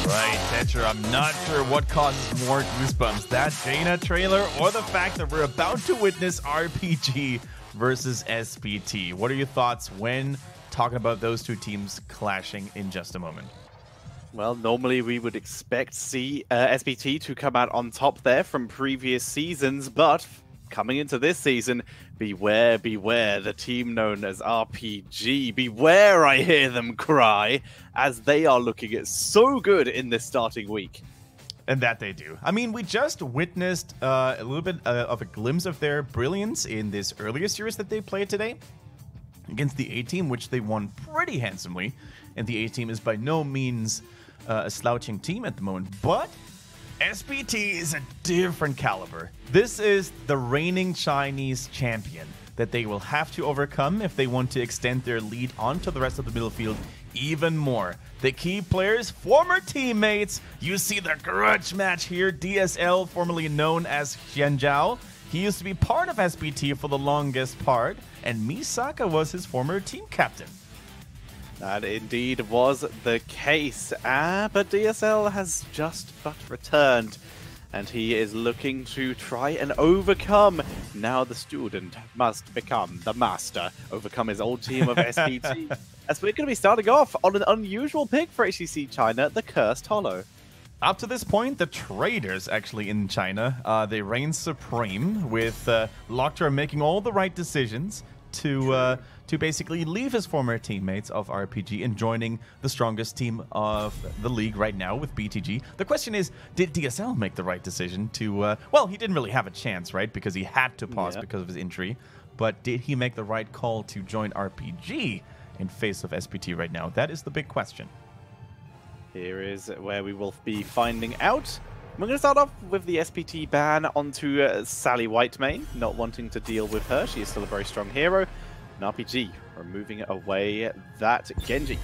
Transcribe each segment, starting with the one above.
Right, Tetcher, I'm not sure what causes more goosebumps, that Jaina trailer or the fact that we're about to witness RPG versus SPT. What are your thoughts when talking about those two teams clashing in just a moment? Well, normally we would expect SPT to come out on top there from previous seasons, but coming into this season, beware, beware, the team known as RPG. Beware, I hear them cry, as they are looking so good in this starting week. And that they do. I mean, we just witnessed a little bit of a glimpse of their brilliance in this earlier series that they played today against the A-Team, which they won pretty handsomely. And the A-Team is by no means a slouching team at the moment, but SPT is a different caliber. This is the reigning Chinese champion that they will have to overcome if they want to extend their lead onto the rest of the middle field even more. The key players, former teammates. You see the grudge match here. DSL, formerly known as Xianzhao. He used to be part of SPT for the longest part, and Misaka was his former team captain. That indeed was the case, but DSL has just but returned, and he is looking to try and overcome. Now the student must become the master, overcome his old team of SPT. As we're going to be starting off on an unusual pick for HGC China, the Cursed Hollow. Up to this point, the traders actually in China, they reign supreme with Lockjar making all the right decisions to basically leave his former teammates of RPG and joining the strongest team of the league right now with BTG. The question is, did DSL make the right decision to, well, he didn't really have a chance, right? Because he had to pause because of his injury. But did he make the right call to join RPG in face of SPT right now? That is the big question. Here is where we will be finding out. We're going to start off with the SPT ban onto Sally Whitemane, not wanting to deal with her. She is still a very strong hero. And RPG removing away that Genji.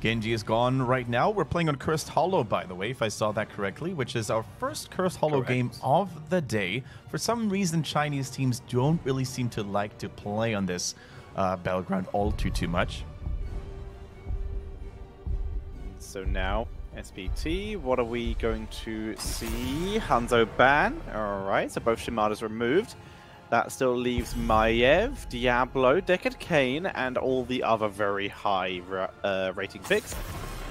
Genji is gone right now. We're playing on Cursed Hollow, by the way, if I saw that correctly, which is our first Cursed Hollow game of the day. For some reason, Chinese teams don't really seem to like to play on this battleground all too much. So now, SPT, what are we going to see? Hanzo ban. Alright, so both Shimadas removed. That still leaves Maiev, Diablo, Decade Kane, and all the other very high rating picks.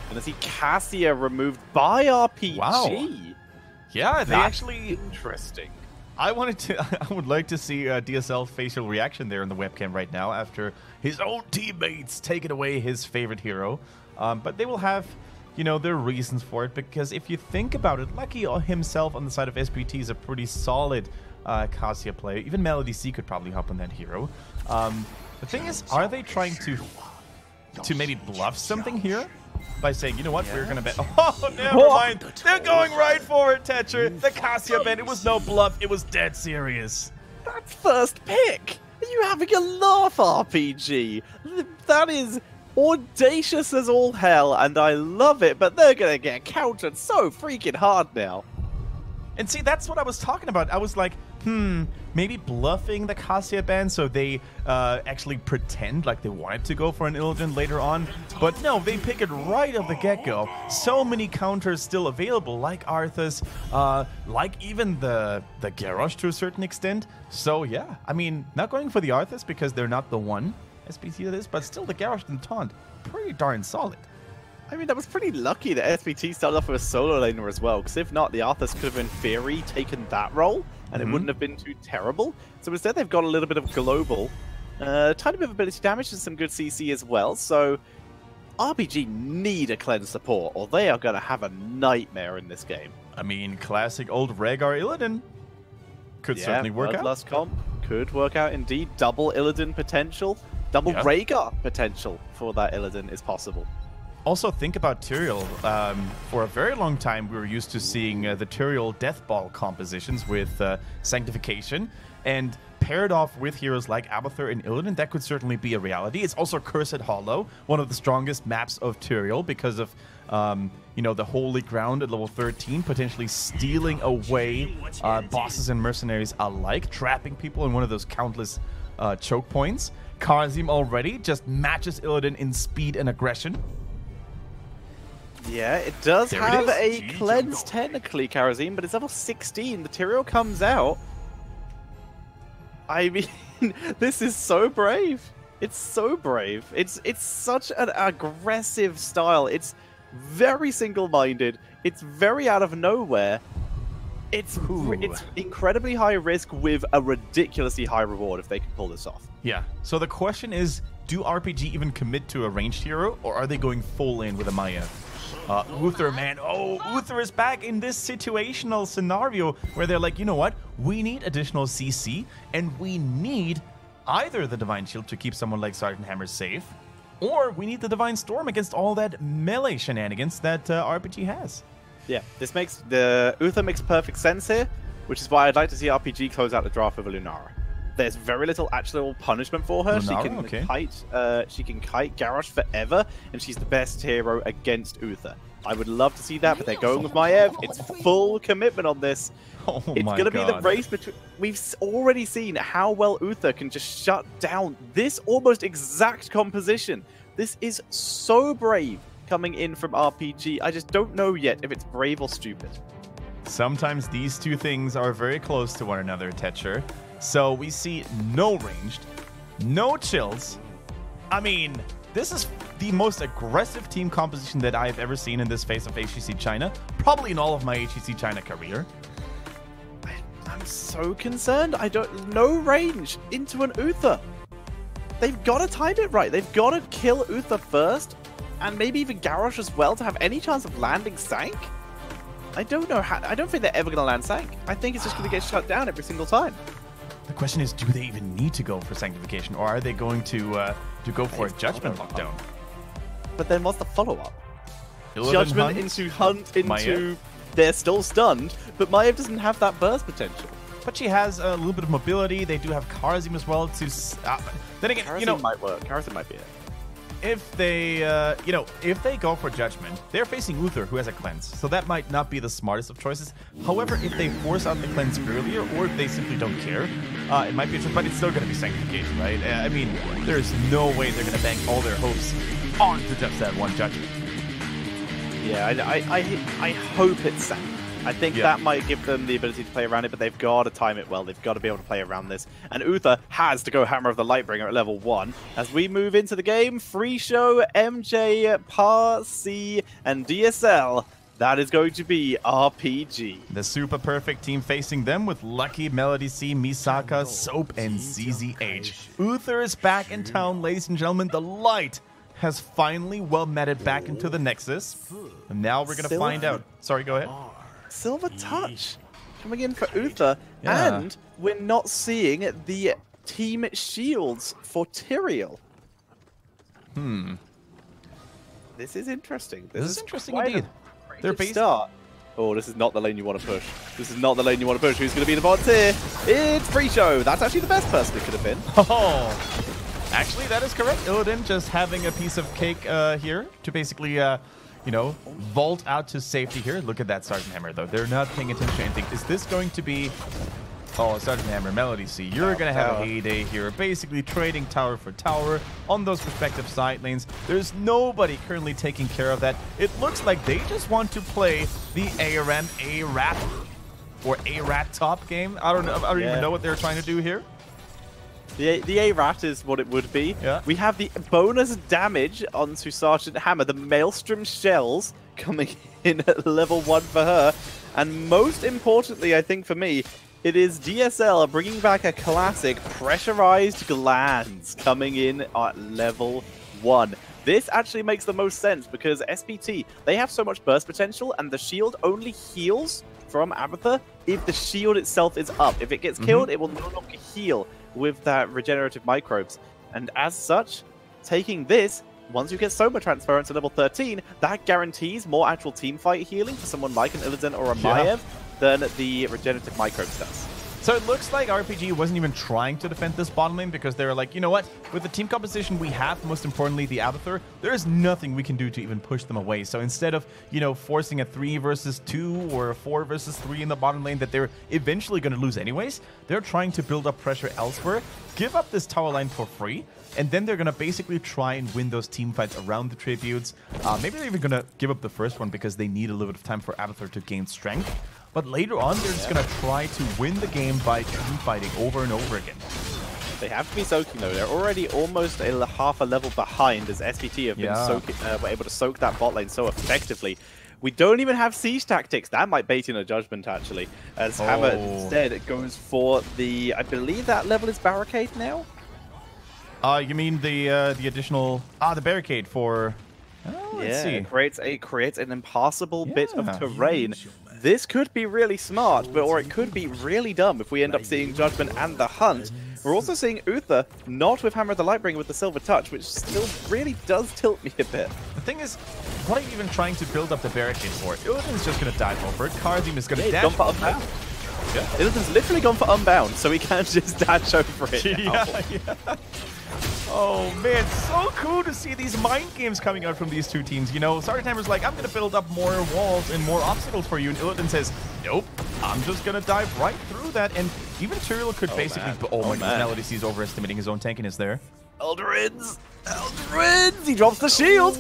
And I see Cassia removed by RPG. Wow. Yeah, they actually... Interesting. I would like to see DSL facial reaction there in the webcam right now after his own teammates taking away his favorite hero. But they will have, you know, their reasons for it, because if you think about it, Lucky himself on the side of SPT is a pretty solid Cassia player. Even Melody C could probably hop on that hero. The thing is, are they trying to maybe bluff something here? By saying, you know what, we're gonna bet. Oh, never mind. They're going right for it, Tetcher. The Cassia bet, it was no bluff, it was dead serious. That's first pick. Are you having a laugh, RPG? That is audacious as all hell, and I love it, but they're gonna get countered so freaking hard now. And see, that's what I was talking about. I was like, maybe bluffing the Cassia ban so they actually pretend like they wanted to go for an Illidan later on. But no, they pick it right off the get-go. So many counters still available, like Arthas, like even the Garrosh to a certain extent. So yeah, I mean, not going for the Arthas because they're not the one SPT that is, but still the Garrosh and Taunt, pretty darn solid. I mean, that was pretty lucky that SPT started off with a solo laner as well, because if not, the Arthas could have in theory taken that role, and it wouldn't have been too terrible. So instead, they've got a little bit of global, tiny bit of ability damage and some good CC as well. So RPG need a cleanse support, or they are going to have a nightmare in this game. I mean, classic old Rhaegar Illidan could certainly work out. Bloodlust comp could work out indeed. Double Illidan potential, double Rhaegar potential for that Illidan is possible. Also, think about Tyrael. For a very long time, we were used to seeing the Tyrael Death Ball compositions with Sanctification, and paired off with heroes like Abathur and Illidan, that could certainly be a reality. It's also Cursed Hollow, one of the strongest maps of Tyrael because of, you know, the Holy Ground at level 13, potentially stealing away bosses and mercenaries alike, trapping people in one of those countless choke points. Kazim already just matches Illidan in speed and aggression. Yeah, it does There have it a is. cleanse technically, Karazim, but it's level 16. The Tyrael comes out. I mean, this is so brave. It's so brave. It's such an aggressive style. It's very single-minded. It's very out of nowhere. It's incredibly high risk with a ridiculously high reward if they can pull this off. Yeah. So the question is, do RPG even commit to a ranged hero, or are they going full in with a Maya? Uther, man. Oh, Uther is back in this situational scenario where they're like, you know what? We need additional CC, and we need either the Divine Shield to keep someone like Sergeant Hammer safe, or we need the Divine Storm against all that melee shenanigans that RPG has. Yeah, the Uther makes perfect sense here, which is why I'd like to see RPG close out the draft with a Lunara. There's very little actual punishment for her. Lunara? She can kite Garrosh forever, and she's the best hero against Uther. I would love to see that, but they're going with Maiev. It's full commitment on this. Oh it's going to be the God. race between... We've already seen how well Uther can just shut down this almost exact composition. This is so brave coming in from RPG. I just don't know yet if it's brave or stupid. Sometimes these two things are very close to one another, Tetcher. So we see no ranged, no chills. I mean, this is the most aggressive team composition that I've ever seen in this phase of HGC China, probably in all of my HGC China career. I'm so concerned. I don't know range into an Uther. They've got to time it right. They've got to kill Uther first, and maybe even Garrosh as well to have any chance of landing Sank. I don't know how. I don't think they're ever going to land Sank. I think it's just going to get shut down every single time. The question is, do they even need to go for Sanctification, or are they going to go for a Judgment lockdown? But then what's the follow-up? Illidan Judgment Hunt, into Hunt into... Maiev. They're still stunned, but Maiev doesn't have that burst potential. But she has a little bit of mobility. They do have Karazim as well to... then again, Karazim you know... might work. Karazim might be it. If they, if they go for Judgment, they're facing Uther, who has a cleanse, so that might not be the smartest of choices. However, if they force out the cleanse earlier, or if they simply don't care, it might be interesting, but it's still going to be Sanctification, right? I mean, there's no way they're going to bank all their hopes onto just that one Judgment. Yeah, I hope it's Sank. I think that might give them the ability to play around it, but they've got to time it well. They've got to be able to play around this. And Uther has to go Hammer of the Lightbringer at level 1. As we move into the game, Free Show, MJ, Parsi, and DSL. That is going to be RPG. The super perfect team facing them with Lucky, Melody C, Misaka, Soap, and ZZH. Uther is back in town, ladies and gentlemen. The light has finally well-matted back into the Nexus. And now we're going to find out. Sorry, go ahead. Silver Touch coming in for Uther, and we're not seeing the team shields for Tyrael. This is interesting. This is interesting indeed. They're based start. Oh, this is not the lane you want to push. This is not the lane you want to push. Who's going to be the bot here? It's Free Show. That's actually the best person it could have been. Oh, actually, that is correct. Illidan just having a piece of cake here to basically, vault out to safety here. Look at that Sergeant Hammer, though. They're not paying attention to anything. Is this going to be... Oh, Sergeant Hammer, Melody C. You're going to have a heyday here. Basically trading tower for tower on those respective side lanes. There's nobody currently taking care of that. It looks like they just want to play the ARM A-Rat or A-Rat top game. I don't know. I don't even know what they're trying to do here. The A-Rat is what it would be. Yeah. We have the bonus damage onto Sergeant Hammer, the Maelstrom Shells coming in at level 1 for her. And most importantly, I think for me, it is DSL bringing back a classic Pressurized Glands coming in at level 1. This actually makes the most sense because SPT, they have so much burst potential and the shield only heals from Abathur if the shield itself is up. If it gets killed, it will no longer heal with that regenerative microbes. And as such, taking this, once you get Soma Transference to level 13, that guarantees more actual teamfight healing for someone like an Illidan or a Maiev than the regenerative microbes does. So it looks like RPG wasn't even trying to defend this bottom lane because they were like, you know what? With the team composition we have, most importantly the Abathur, there is nothing we can do to even push them away. So instead of, you know, forcing a 3 versus 2 or a 4 versus 3 in the bottom lane that they're eventually going to lose anyways, they're trying to build up pressure elsewhere, give up this tower line for free, and then they're going to basically try and win those team fights around the tributes. Maybe they're even going to give up the first one because they need a little bit of time for Abathur to gain strength. But later on, they're just going to try to win the game by team fighting over and over again. They have to be soaking, though. They're already almost half a level behind, as SPT have been were able to soak that bot lane so effectively. We don't even have siege tactics. That might bait in a judgment, actually. As Hammer instead goes for the... I believe that level is barricade now? You mean the additional... the barricade for... let's see. It creates an impassable bit of terrain. This could be really smart, or it could be really dumb if we end up seeing Judgment and the Hunt. We're also seeing Uther, not with Hammer of the Lightbringer with the Silver Touch, which still really does tilt me a bit. The thing is, what are you even trying to build up the barricade for? Illidan's just going to dive over it. Karazim is going to dash for Unbound. Illidan's literally gone for Unbound, so he can't just dash over it now. Oh man, so cool to see these mind games coming out from these two teams. You know, Sergeant Hammer's like, I'm going to build up more walls and more obstacles for you. And Illidan says, nope, I'm just going to dive right through that. And even Tyrael could basically... my Melody sees overestimating his own tankiness there. Eldrins! Eldrins! He drops the shield!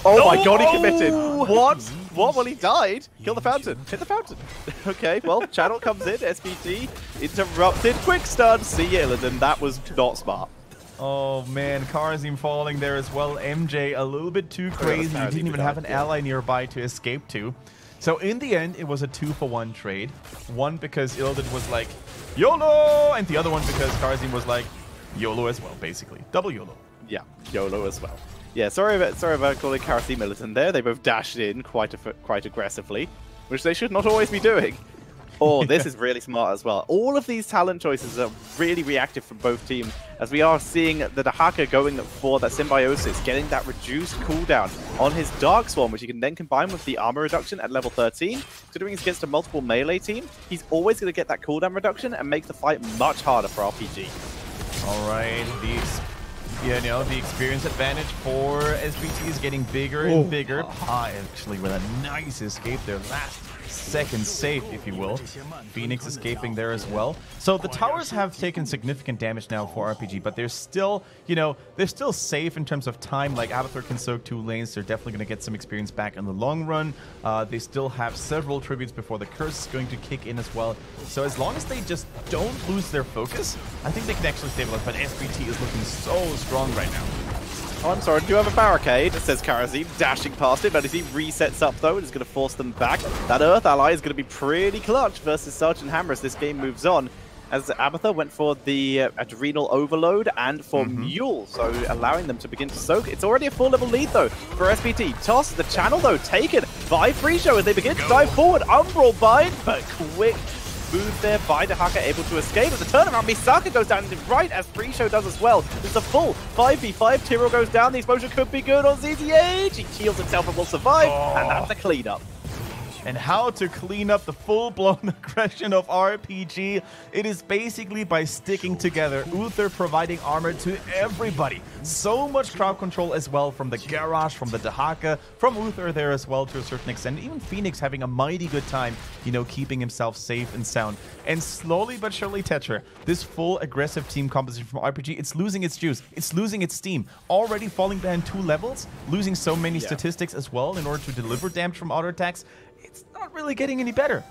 Oh my god, he committed! What? What? Well, he died. Kill the fountain. Hit the fountain. Okay, well, channel comes in. SPT interrupted. Quick stun. See ya, Illidan. That was not smart. Oh man, Karazim falling there as well. MJ a little bit too crazy. He didn't even have an ally nearby to escape to. So in the end, it was a 2-for-1 trade. One because Illidan was like, YOLO! And the other one because Karazim was like, YOLO as well, basically. Double YOLO. Yeah, YOLO as well. Yeah, sorry about calling Karazim Illidan there. They both dashed in quite aggressively, which they should not always be doing. Oh, this is really smart as well. All of these talent choices are really reactive from both teams, as we are seeing the Dahaka going for that Symbiosis, getting that reduced cooldown on his Dark Swarm, which he can then combine with the armor reduction at level 13. Considering he's against a multiple melee team, he's always going to get that cooldown reduction and make the fight much harder for RPG. All right, the experience advantage for SPT is getting bigger and bigger. Actually, with a nice escape there, last second safe, if you will. Phoenix escaping there as well. So the towers have taken significant damage now for RPG, but they're still, you know, they're still safe in terms of time. Like Abathur can soak 2 lanes. They're definitely going to get some experience back in the long run. They still have several tributes before the curse is going to kick in as well. So as long as they just don't lose their focus, I think they can actually stabilize. But SPT is looking so strong right now. Oh, I'm sorry, do you have a barricade? Says Karazim, dashing past it, but as he resets up though, it's going to force them back. That Earth ally is going to be pretty clutch versus Sergeant Hammer as this game moves on. As Abathur went for the Adrenal Overload and for Mule, so allowing them to begin to soak. It's already a 4-level lead though for SPT. Toss the channel though, taken by Free Show as they begin to dive forward. Umbral bind, but quick move there by Dahaka, able to escape. At the turnaround, Misaka goes down right as Free Show does as well. It's a full 5v5. Tyrael goes down. The exposure could be good on ZZH. He shields himself and will survive, and that's a cleanup. And how to clean up the full-blown aggression of RPG. It is basically by sticking together. Uther providing armor to everybody. So much crowd control as well from the Garage, from the Dahaka, from Uther there as well to a certain extent. Even Phoenix having a mighty good time, you know, keeping himself safe and sound. And slowly but surely, Tetra, this full aggressive team composition from RPG, it's losing its juice. It's losing its steam. Already falling behind 2 levels, losing so many statistics as well in order to deliver damage from auto attacks. It's not really getting any better.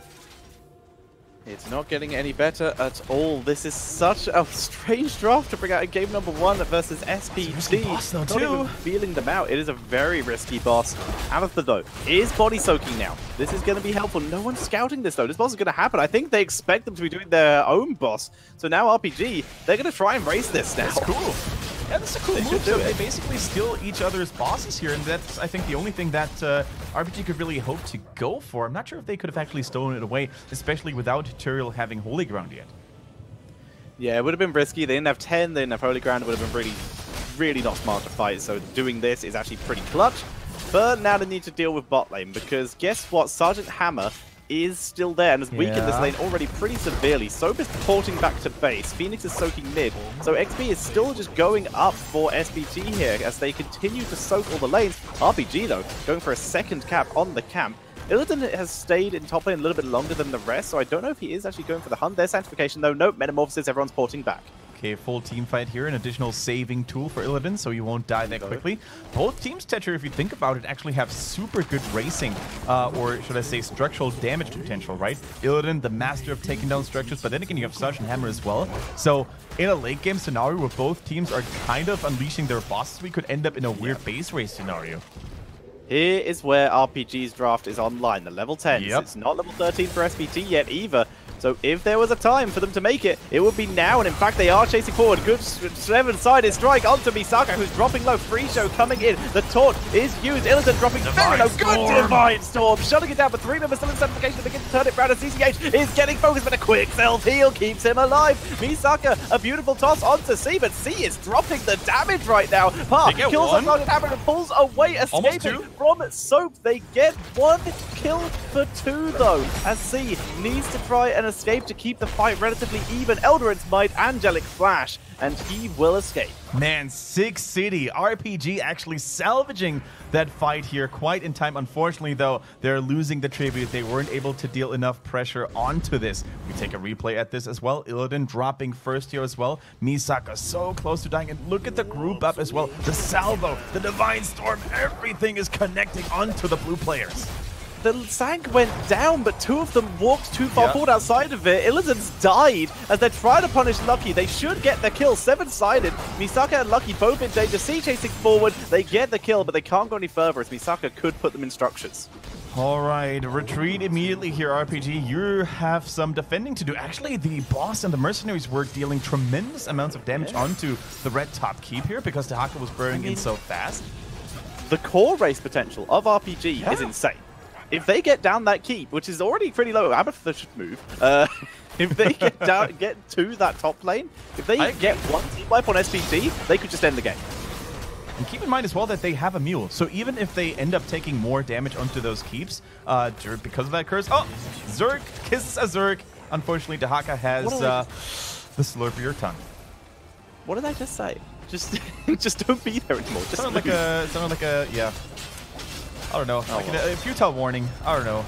It's not getting any better at all. This is such a strange draft to bring out in game number 1 versus SPT. Not even feeling them out. It is a very risky boss. Abathur, though, is body soaking now. This is going to be helpful. No one's scouting this, though. This boss is going to happen. I think they expect them to be doing their own boss. So now RPG, they're going to try and race this now. That's cool. Yeah, that's a cool move. So they basically steal each other's bosses here, and that's, I think, the only thing that RPG could really hope to go for. I'm not sure if they could have actually stolen it away, especially without Tyrael having Holy Ground yet. Yeah, it would have been risky. They didn't have 10, they didn't have Holy Ground. It would have been really not smart to fight, so doing this is actually pretty clutch. But now they need to deal with bot lane, because guess what? Sergeant Hammer is still there and has weakened this lane already pretty severely. Soap is porting back to base. Phoenix is soaking mid. So XP is still just going up for SPT here as they continue to soak all the lanes. RPG, though, going for a second cap on the camp. Illidan has stayed in top lane a little bit longer than the rest, so I don't know if he is actually going for the hunt. There's Sanctification, though. Nope, Metamorphosis, everyone's porting back. Okay, full team fight here, an additional saving tool for Illidan, so he won't die that quickly. Both teams, Tetcher, if you think about it, actually have super good racing, or should I say structural damage potential, right? Illidan, the master of taking down structures, but then again, you have Surge and Hammer as well. So in a late game scenario where both teams are kind of unleashing their bosses, we could end up in a weird base race scenario. Here is where RPG's draft is online, the level 10. It's not level 13 for SPT yet either. So if there was a time for them to make it, it would be now. And in fact, they are chasing forward. Good 7-sided strike onto Misaka, who's dropping low. Free Show coming in. The taunt is used. Illidan dropping very low. Good Divine Storm. Shutting it down, but 3 members still in Sanctification to begin to turn it around. And CCH is getting focused, but a quick self-heal keeps him alive. Misaka, a beautiful toss onto C, but C is dropping the damage right now. Pa kills on target hammer and pulls away, escaping from Soap. They get 1 kill for 2, though, as C needs to try and escape to keep the fight relatively even. Eldritch Might, Angelic Flash, and he will escape. Man, 6 City. RPG actually salvaging that fight here quite in time. Unfortunately, though, they're losing the tribute. They weren't able to deal enough pressure onto this. We take a replay at this as well. Illidan dropping first here as well. Misaka so close to dying. And look at the group up as well. The salvo, the Divine Storm, everything is connecting onto the blue players. The Sank went down, but 2 of them walked too far forward outside of it. Illidan's died as they try to punish Lucky. They should get the kill. 7-sided. Misaka and Lucky both in danger. C chasing forward. They get the kill, but they can't go any further as Misaka could put them in structures. All right, retreat immediately here, RPG. You have some defending to do. Actually, the boss and the mercenaries were dealing tremendous amounts of damage onto the red top keep here because Dehaka was burning in so fast. The core race potential of RPG is insane. If they get down that keep, which is already pretty low, Abathur should move. If they get to that top lane, if they get 1 team wipe on SPT, they could just end the game. And keep in mind as well that they have a mule, so even if they end up taking more damage onto those keeps, because of that curse, Zerg kisses a Zerg. Unfortunately, Dehaka has the slur for your tongue. What did I just say? Just don't be there anymore. Just sounded like a yeah. I don't know. Like a futile warning. I don't know.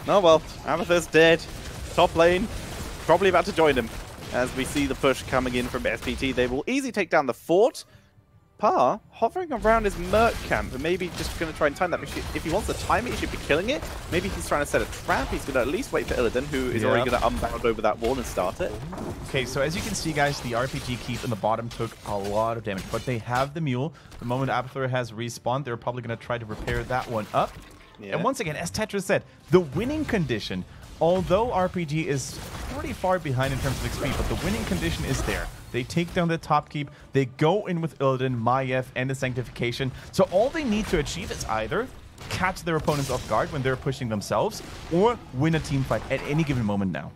Oh well, Abathur's dead. Top lane, probably about to join him. As we see the push coming in from SPT, they will easily take down the fort. Pa hovering around his Merc camp and maybe just going to try and time that. If he wants to time it, he should be killing it. Maybe he's trying to set a trap. He's going to at least wait for Illidan, who is already going to unbound over that wall and start it. Okay, so as you can see, guys, the RPG keep in the bottom took a lot of damage, but they have the mule. The moment Abathur has respawned, they're probably going to try to repair that one up. And once again, as Tetris said, the winning condition, although RPG is pretty far behind in terms of XP, but the winning condition is there. They take down the top keep, they go in with Illidan, Maiev, and the Sanctification. So all they need to achieve is either catch their opponents off guard when they're pushing themselves, or win a team fight at any given moment now.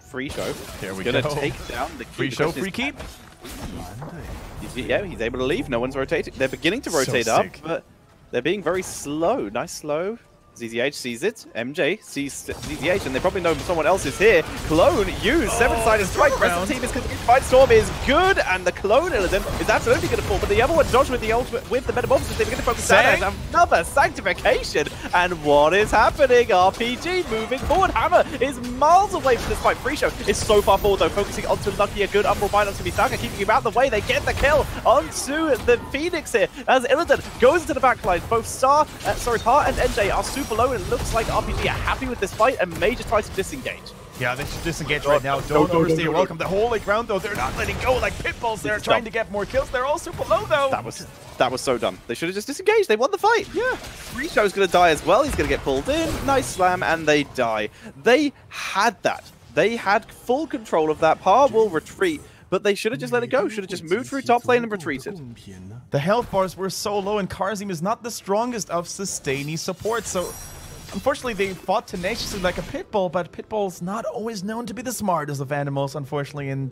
Free Show. There we go. Gonna take down the keep. Free Show, free keep. He's able to leave. No one's rotating. They're beginning to rotate up, but they're being very slow. Nice slow. ZZH sees it. MJ sees ZZH, and they probably know someone else is here. Clone used. 7-sided strike. The rest of the team is going to fight. Storm is good, and the Clone Illidan is absolutely going to fall. But the other one dodged with the ultimate, with the Metamorphosis. They're going to focus down on another Sanctification. And what is happening? RPG moving forward. Hammer is miles away from this fight. Free Show is so far forward, though, focusing onto Lucky. A good umbral bind onto Misaka, keeping him out of the way. They get the kill onto the Phoenix here as Illidan goes into the backline. Both Pa and NJ are super low, and it looks like RPG are happy with this fight and may just try to disengage. Yeah, they should disengage right now. Don't overstay your welcome. The whole ground, though, they're not letting go like pit bulls. They're trying to get more kills. They're all super low, though. That was so dumb. They should have just disengaged. They won the fight. Yeah. Free Show's going to die as well. He's going to get pulled in. Nice slam, and they die. They had that. They had full control of that. Pa will retreat, but they should have just let it go. Should have just moved through top lane and retreated. The health bars were so low, and Karzim is not the strongest of sustaining support, so Unfortunately, they fought tenaciously like a pit bull, but pit bulls not always known to be the smartest of animals, unfortunately. And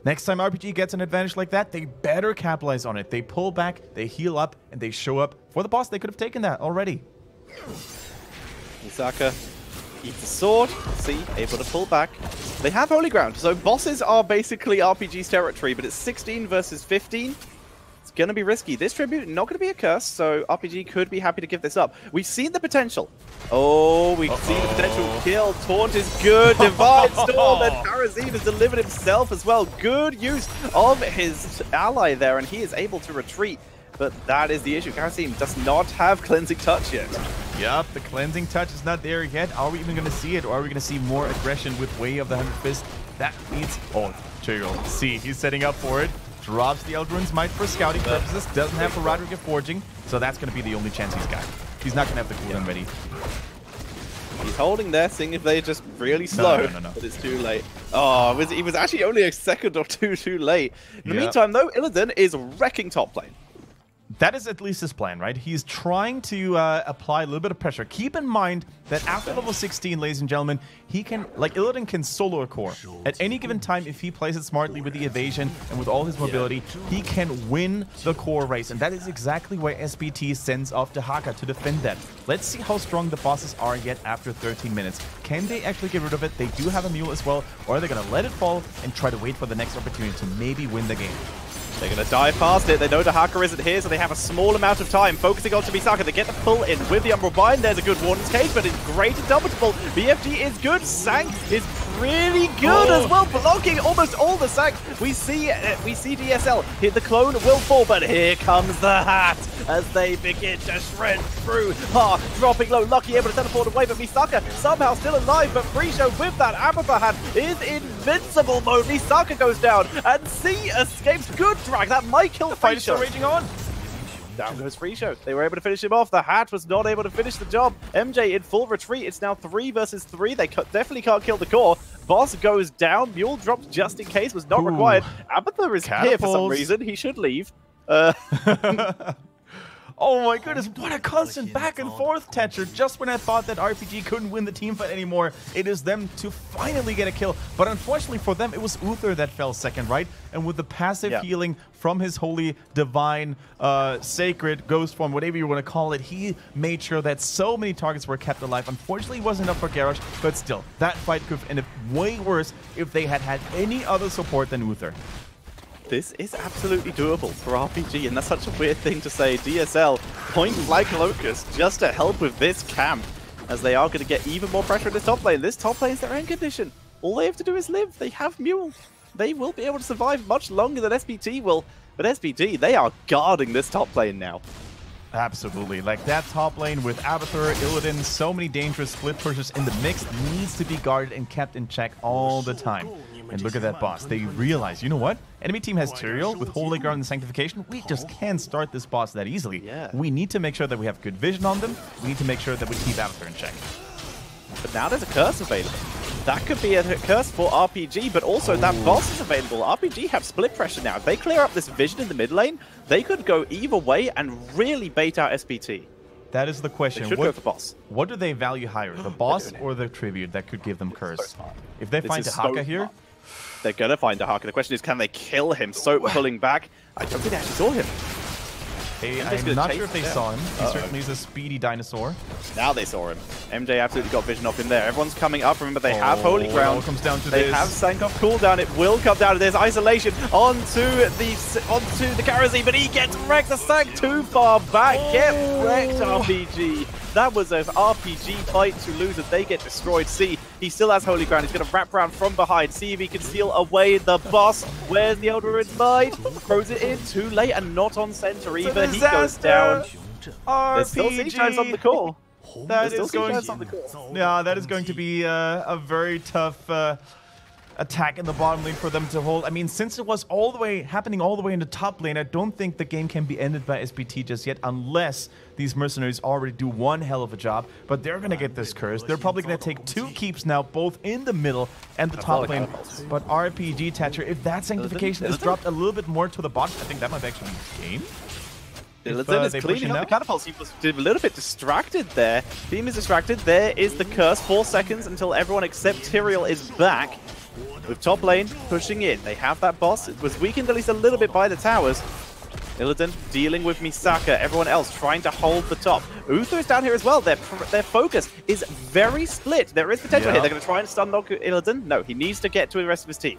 next time RPG gets an advantage like that, they better capitalize on it. They pull back, they heal up, and they show up. For the boss, they could have taken that already. Misaka eats the sword. See, able to pull back. They have Holy Ground, so bosses are basically RPG's territory, but it's 16 versus 15. It's going to be risky. This tribute, not going to be a curse, so RPG could be happy to give this up. We've seen the potential. Oh, we've seen the potential kill. Taunt is good. Divine Storm, and Parazine has delivered himself as well. Good use of his ally there, and he is able to retreat. But that is the issue. Karazim does not have Cleansing Touch yet. Yup, the Cleansing Touch is not there yet. Are we even going to see it, or are we going to see more aggression with Way of the 100 Fist? That needs... Oh, Tyrael. See, he's setting up for it. Drops the Eldrun's Might for scouting purposes. Doesn't have the Roderick of Forging, so that's going to be the only chance he's got. He's not going to have the cooldown ready. He's holding there, seeing if they're just really slow. No. But it's too late. Oh, he was actually only a second or two too late. In the meantime, though, Illidan is wrecking top lane. That is at least his plan, right? He's trying to apply a little bit of pressure. Keep in mind that after level 16, ladies and gentlemen, he can, like, Illidan can solo a core. At any given time, if he plays it smartly with the evasion and with all his mobility, he can win the core race. And that is exactly why SPT sends off Dehaka to defend that. Let's see how strong the bosses are yet after 13 minutes. Can they actually get rid of it? They do have a mule as well. Or are they going to let it fall and try to wait for the next opportunity to maybe win the game? They're going to dive past it. They know Dehaka isn't here, so they have a small amount of time. Focusing on Misaka. They get the pull in with the Umbral Bind. There's a good Warden's Cage, but it's great and double-double. BFG is good. Sank is really good as well, blocking almost all the Sank. We see DSL. Here, the clone will fall, but here comes the hat as they begin to shred through. Dropping low. Lucky able to teleport away, but Misaka somehow still alive, but Frisho with that Abathur hat is invincible mode. Misaka goes down, and C escapes. Good drag. That might kill the fight. Is still raging on. Down goes Frisho. They were able to finish him off. The hat was not able to finish the job. MJ in full retreat. It's now 3 versus 3. They definitely can't kill the core. Boss goes down. Mule dropped just in case. Was not required. Abathur is here for some reason. He should leave. Oh my goodness, what a constant back and forth, Thatcher. Just when I thought that RPG couldn't win the team fight anymore, it is them to finally get a kill. But unfortunately for them, it was Uther that fell second, right? And with the passive healing from his holy, divine, sacred ghost form, whatever you want to call it, he made sure that so many targets were kept alive. Unfortunately, it wasn't enough for Garrosh, but still, that fight could have ended way worse if they had had any other support than Uther. This is absolutely doable for RPG, and that's such a weird thing to say. DSL, point like Locust, just to help with this camp, as they are going to get even more pressure in this top lane. This top lane is their end condition. All they have to do is live. They have Mule. They will be able to survive much longer than SPT will, but SPT, they are guarding this top lane now. Absolutely. Like, that top lane with Abathur, Illidan, so many dangerous split pushers in the mix needs to be guarded and kept in check all the time. And look at that boss. They realize, you know what? Enemy team has Tyrael with Holy Ground and Sanctification. We just can't start this boss that easily. We need to make sure that we have good vision on them. We need to make sure that we keep Abathur in check. But now there's a curse available. That could be a curse for RPG, but also that boss is available. RPG have split pressure now. If they clear up this vision in the mid lane, they could go either way and really bait out SPT. That is the question. They should go for boss. What do they value higher, the boss or the tribute that could give them curse? If they find Dehaka here... They're going to find Dehaka. The question is, can they kill him? So pulling back. I don't think they actually saw him. I'm not sure if they saw him. He certainly is a speedy dinosaur. Now they saw him. MJ absolutely got vision of him there. Everyone's coming up. Remember, they have Holy Ground. It all comes down to they have sank off cooldown. It will come down to this. Isolation onto the Karazim, but he gets wrecked. The sank too far back. Get wrecked, RPG. That was an RPG fight to lose as they get destroyed. See, he still has Holy Ground. He's going to wrap around from behind. See if he can steal away the boss. Where's the Eldritch Might? Throws it in too late and not on center either. He goes down. There's still siege times on the core. That is going to be a very tough attack in the bottom lane for them to hold. I mean, since it was happening all the way in the top lane, I don't think the game can be ended by SPT just yet, unless these mercenaries already do one hell of a job. But they're going to get this curse. They're probably going to take 2 keeps now, both in the middle and the top lane. But RPG, Thatcher, if that sanctification is dropped a little bit more to the bottom, I think that might actually be game. Illidan is they cleaning up now. the catapults. He was a little bit distracted there. Team is distracted. There is the curse. 4 seconds until everyone except Tyrael is back. With top lane pushing in. They have that boss. It was weakened at least a little bit by the towers. Illidan dealing with Misaka. Everyone else trying to hold the top. Uther is down here as well. Their focus is very split. There is potential here. They're going to try and stun knock Illidan. No, he needs to get to the rest of his team.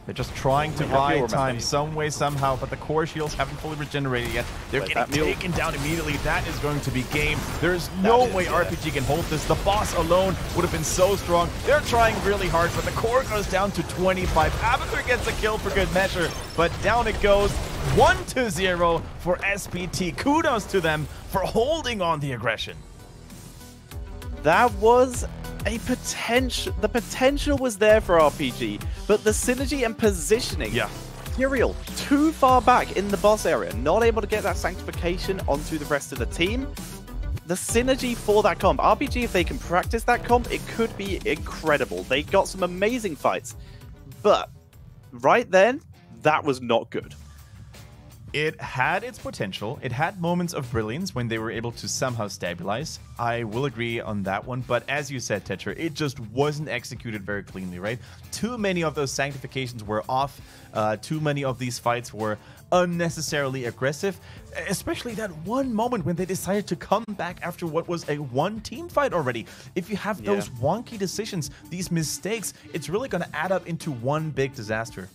They're just trying to buy time some way, somehow, but the core shields haven't fully regenerated yet. They're getting taken down immediately. That is going to be game. There's no way RPG can hold this. The boss alone would have been so strong. They're trying really hard, but the core goes down to 25. Abathur gets a kill for good measure, but down it goes. 1-0 for SPT. Kudos to them for holding on the aggression. That was a potential. The potential was there for RPG, but the synergy and positioning. Yeah. Tyrael too far back in the boss area, not able to get that sanctification onto the rest of the team. The synergy for that comp. RPG, if they can practice that comp, it could be incredible. They got some amazing fights, but right then, that was not good. It had its potential. It had moments of brilliance when they were able to somehow stabilize. I will agree on that one. But as you said, Tetra, it just wasn't executed very cleanly, right? Too many of those sanctifications were off. Too many of these fights were unnecessarily aggressive. Especially that one moment when they decided to come back after what was a one-team fight already. If you have those wonky decisions, these mistakes, it's really going to add up into one big disaster.